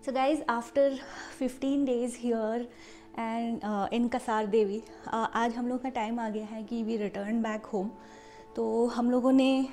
So guys, after 15 days here and in Kasar देवी, आज हम लोग का टाइम आ गया है कि वी रिटर्न बैक होम। तो हम लोगों ने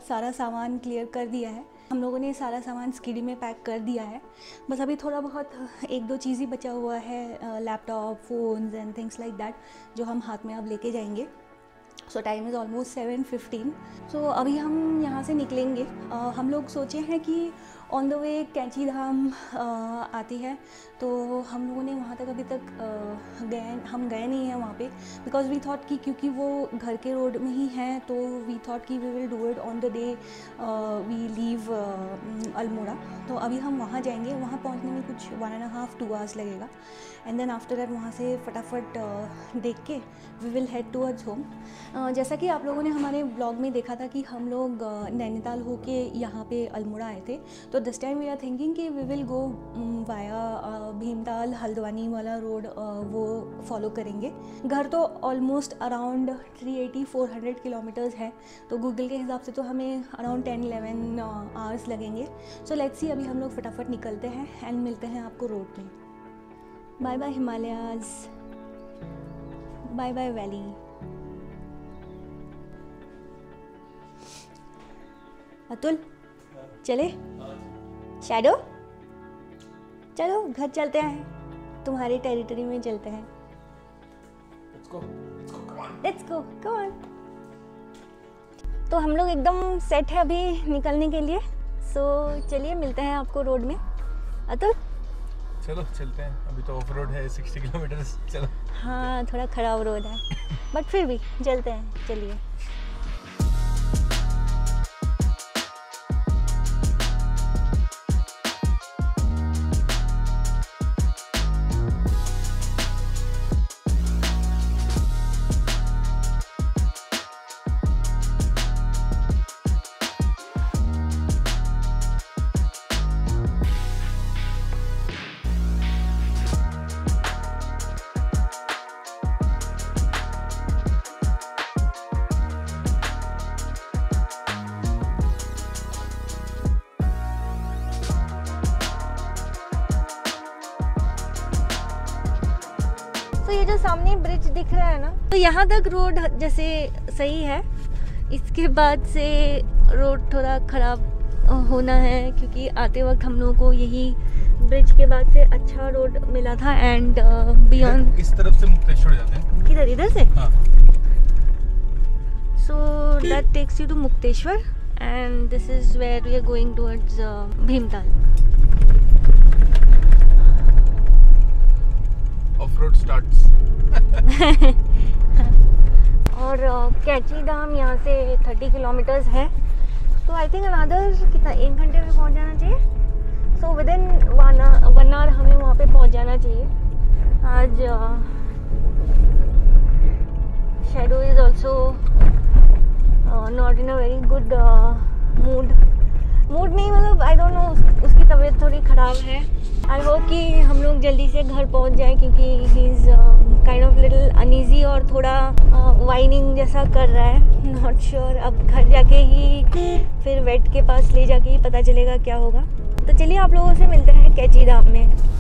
सारा सामान क्लियर कर दिया है, हम लोगों ने सारा सामान स्कीडी में पैक कर दिया है। बस अभी थोड़ा बहुत एक दो चीज़ ही बचा हुआ है, laptop, phones and things like that, जो हम हाथ में अब लेके जाएंगे। सो टाइम इज़ ऑलमोस्ट 7:15। सो अभी हम यहाँ से निकलेंगे। हम लोग सोचे हैं कि ऑन द वे कैंची धाम आती है, तो हम लोगों ने वहाँ तक अभी तक गए नहीं हैं वहाँ पे, बिकॉज वी थॉट कि क्योंकि वो घर के रोड में ही है, तो वी थॉट कि we will do it on the day we leave Almora. तो अभी हम वहाँ जाएंगे, वहाँ पहुँचने में कुछ 1.5-2 hours लगेगा, एंड देन आफ्टर दैट वहाँ से फटाफट देख के we will head towards home. जैसा कि आप लोगों ने हमारे ब्लॉग में देखा था कि हम लोग नैनीताल होके यहाँ पे अल्मोड़ा आए थे, तो this time we are thinking कि we will go via Bhimtal Haldwani वाला रोड, वो फॉलो करेंगे। घर तो ऑलमोस्ट अराउंड 380-400 किलोमीटर्स है, तो गूगल के हिसाब से तो हमें अराउंड 10-11 आवर्स लगेंगे। सो लेट्स सी, अभी हम लोग फटाफट निकलते हैं एंड मिलते हैं आपको रोड में। Bye bye Himalayas, bye bye valley. Atul चले? शैडो चलो घर चलते हैं, तुम्हारी टेरिटरी में चलते हैं। Let's go, come on. तो हम लोग एकदम सेट है अभी निकलने के लिए। सो चलिए मिलते हैं आपको रोड में। अतुल चलो चलते हैं, अभी तो ऑफ रोड है 60 किलोमीटर। चलो। हाँ थोड़ा खराब रोड है, बट फिर भी चलते हैं, चलिए। तो ये जो सामने ब्रिज दिख रहा है ना, तो यहाँ तक रोड जैसे सही है, इसके बाद से रोड थोड़ा ख़राब होना है, क्योंकि आते वक्त हम लोगों को यही ब्रिज के बाद से अच्छा रोड मिला था। एंड बियॉन्ड इस तरफ से मुक्तेश्वर जाते हैं। किधर? इधर से? हाँ। So that takes you to Mukteshwar and this is where we are going towards Bhimtal. Off road starts. और कैंची धाम यहाँ से 30 किलोमीटर्स है, तो आई थिंक अनदर कितना 1 घंटे में पहुँच जाना चाहिए। सो विद इन 1 hour हमें वहाँ पे पहुँच जाना चाहिए। आज shadow is also not in a very good mood नहीं, मतलब आई डोंट नो, उसकी तबीयत थोड़ी ख़राब है। आई होप कि हम लोग जल्दी से घर पहुंच जाएं, क्योंकि he is kind of little uneasy और थोड़ा वाइनिंग जैसा कर रहा है। नॉट श्योर, अब घर जाके ही फिर वेट के पास ले जाके ही पता चलेगा क्या होगा। तो चलिए आप लोगों से मिलते हैं कैंची धाम में।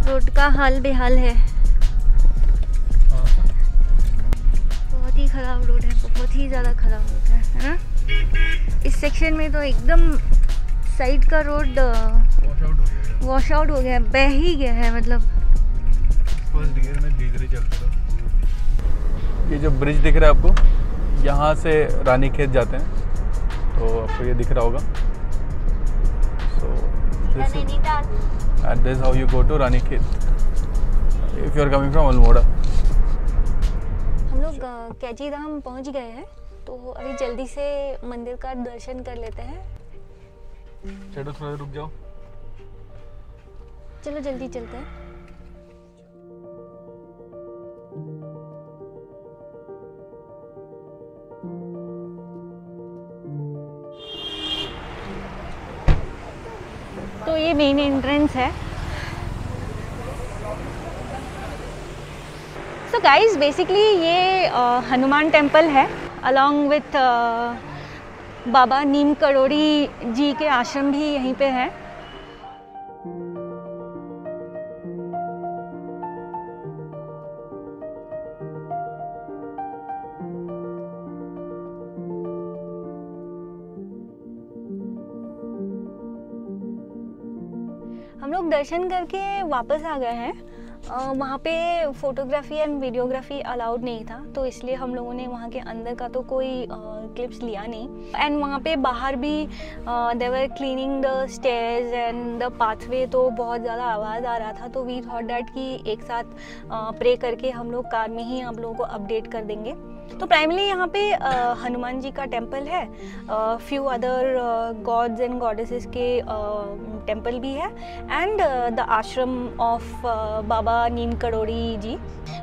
रोड का हाल बेहाल है, बहुत ही ख़राब रोड है, बहुत ही ज़्यादा ख़राब रोड है ना। इस सेक्शन में तो एकदम साइड का रोड वॉश आउट हो गया है, बह ही गया है, मतलब फर्स्ट गियर में धीरे चलते रहो। ये जो ब्रिज दिख रहा है आपको, यहाँ से रानीखेत जाते हैं, तो आपको ये दिख रहा होगा। And this is how you go to Ranikhet if you are coming from Almora. हम लोग कैंची धाम पहुँच गए हैं, तो अभी जल्दी से मंदिर का दर्शन कर लेते हैं। चलो थोड़ा रुक जाओ। चलो जल्दी चलते हैं। तो ये मेन एंट्रेंस है। सो गाइस बेसिकली ये हनुमान टेम्पल है, अलॉन्ग विथ बाबा नीम करोड़ी जी के आश्रम भी यहीं पे है। हम लोग दर्शन करके वापस आ गए हैं। वहाँ पे फ़ोटोग्राफी एंड वीडियोग्राफी अलाउड नहीं था, तो इसलिए हम लोगों ने वहाँ के अंदर का तो कोई क्लिप्स लिया नहीं। एंड वहाँ पे बाहर भी they were cleaning the stairs and the pathway, तो बहुत ज़्यादा आवाज़ आ रहा था। तो वी थॉट डैट कि एक साथ प्रे करके हम लोग कार में ही आप लोगों को अपडेट कर देंगे। तो प्राइमली यहाँ पे हनुमान जी का टेम्पल है, few other gods and goddesses के टेम्पल भी है, एंड द आश्रम ऑफ बाबा नीम करोड़ी जी।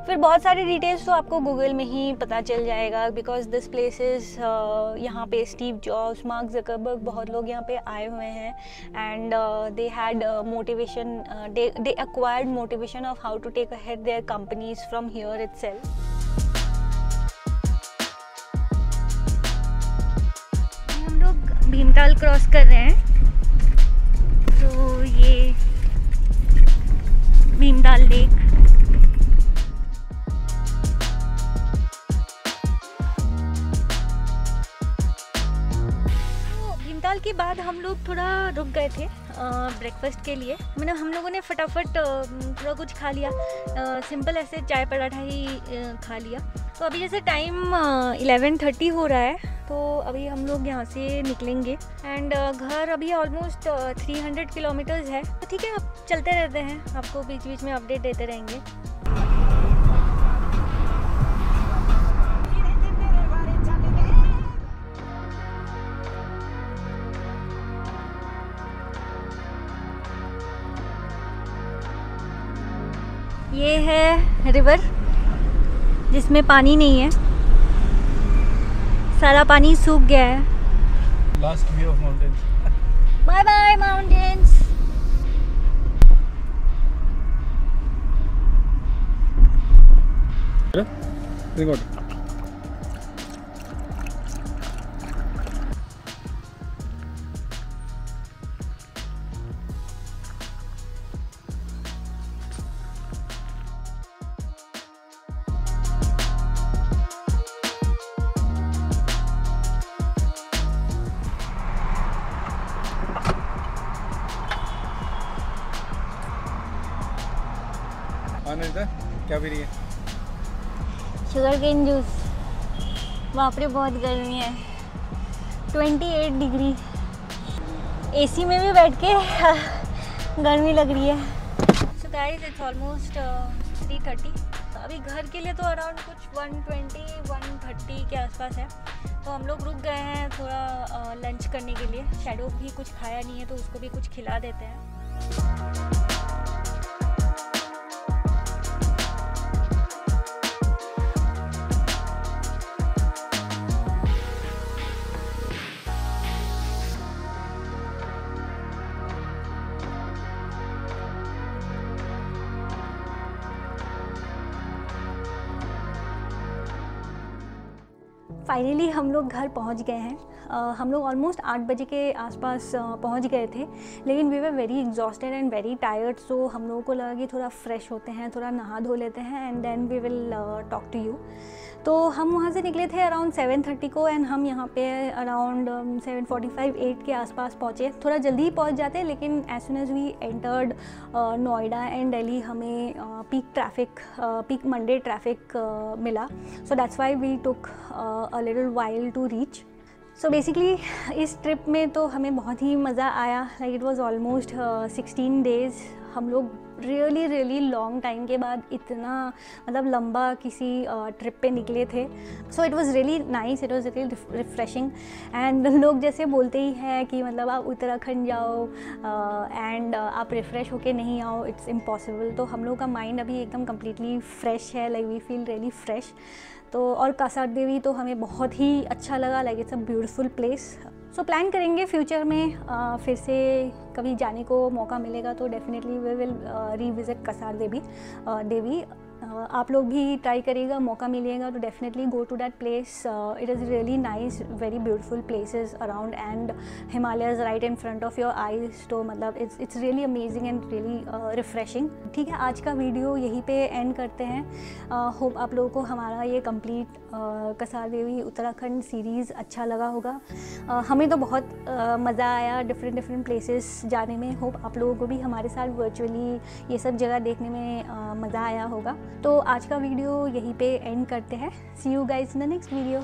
फिर बहुत सारी डिटेल्स तो आपको गूगल में ही पता चल जाएगा, बिकॉज दिस प्लेसेस यहाँ पे स्टीव जॉब्स, मार्क ज़करबर्ग, बहुत लोग यहाँ पे आए हुए हैं। And they had motivation, they acquired motivation of how to take ahead their companies from here itself. Bhimtal cross कर रहे हैं, तो ये भीमताल लेक। तो भीमताल के बाद हम लोग थोड़ा रुक गए थे ब्रेकफास्ट के लिए। मतलब हम लोगों ने फटाफट थोड़ा कुछ खा लिया, सिंपल ऐसे चाय पराठा ही खा लिया। तो अभी जैसे टाइम 11:30 हो रहा है, तो अभी हम लोग यहाँ से निकलेंगे। एंड घर अभी ऑलमोस्ट 300 किलोमीटर्स है। तो ठीक है, अब चलते रहते हैं, आपको बीच बीच में अपडेट देते रहेंगे। ये है रिवर जिसमें पानी नहीं है, सारा पानी सूख गया है। Last view of mountains. Bye bye mountains. Record. क्या पी रही है? Sugar cane juice. बाप रे बहुत गर्मी है, 28 डिग्री। एसी में भी बैठ के गर्मी लग रही है। So guys it's almost 3:30। अभी घर के लिए तो अराउंड कुछ 120-130 के आसपास है। तो हम लोग रुक गए हैं थोड़ा लंच करने के लिए। शैडो भी कुछ खाया नहीं है, तो उसको भी कुछ खिला देते हैं। फाइनली हम लोग घर पहुंच गए हैं। हम लोग ऑलमोस्ट 8 बजे के आसपास पहुंच गए थे, लेकिन we were very exhausted and very tired. So हम लोगों को लगा कि थोड़ा फ्रेश होते हैं, थोड़ा नहा धो लेते हैं, and then we will talk to you. तो हम वहाँ से निकले थे अराउंड 7:30 को, एंड हम यहाँ पे अराउंड 7:45-8 के आसपास पहुँचे। थोड़ा जल्दी ही पहुँच जाते, लेकिन as soon as we entered Noida and Delhi, हमें पीक मंडे ट्रैफिक मिला। So that's why we took a little while to reach. सो बेसिकली इस ट्रिप में तो हमें बहुत ही मज़ा आया। Like it was almost 16 days. हम लोग रियली लॉन्ग टाइम के बाद इतना मतलब लंबा किसी ट्रिप पे निकले थे। So it was really nice, it was really refreshing. And लोग जैसे बोलते ही हैं कि मतलब आप उत्तराखंड जाओ एंड आप रिफ़्रेश होके नहीं आओ, इट्स इम्पॉसिबल। तो हम लोग का माइंड अभी एकदम कम्प्लीटली फ्रेश है, like we feel really fresh. तो और कसार देवी तो हमें बहुत ही अच्छा लगा, like it's a beautiful place. So plan करेंगे फ्यूचर में फिर से कभी जाने को मौका मिलेगा तो definitely we will revisit Kasar Devi. आप लोग भी ट्राई करिएगा, मौका मिलेगा तो definitely go to that place. It is really nice, very beautiful places around and Himalayas right in front of your eyes. तो मतलब it's really amazing and really refreshing. ठीक है, आज का वीडियो यहीं पे एंड करते हैं। होप आप लोगों को हमारा ये कंप्लीट कसार देवी उत्तराखंड सीरीज़ अच्छा लगा होगा। हमें तो बहुत मज़ा आया डिफरेंट प्लेसेस जाने में। होप आप लोगों को भी हमारे साथ वर्चुअली ये सब जगह देखने में मज़ा आया होगा। तो आज का वीडियो यहीं पे एंड करते हैं। See you guys in the next video.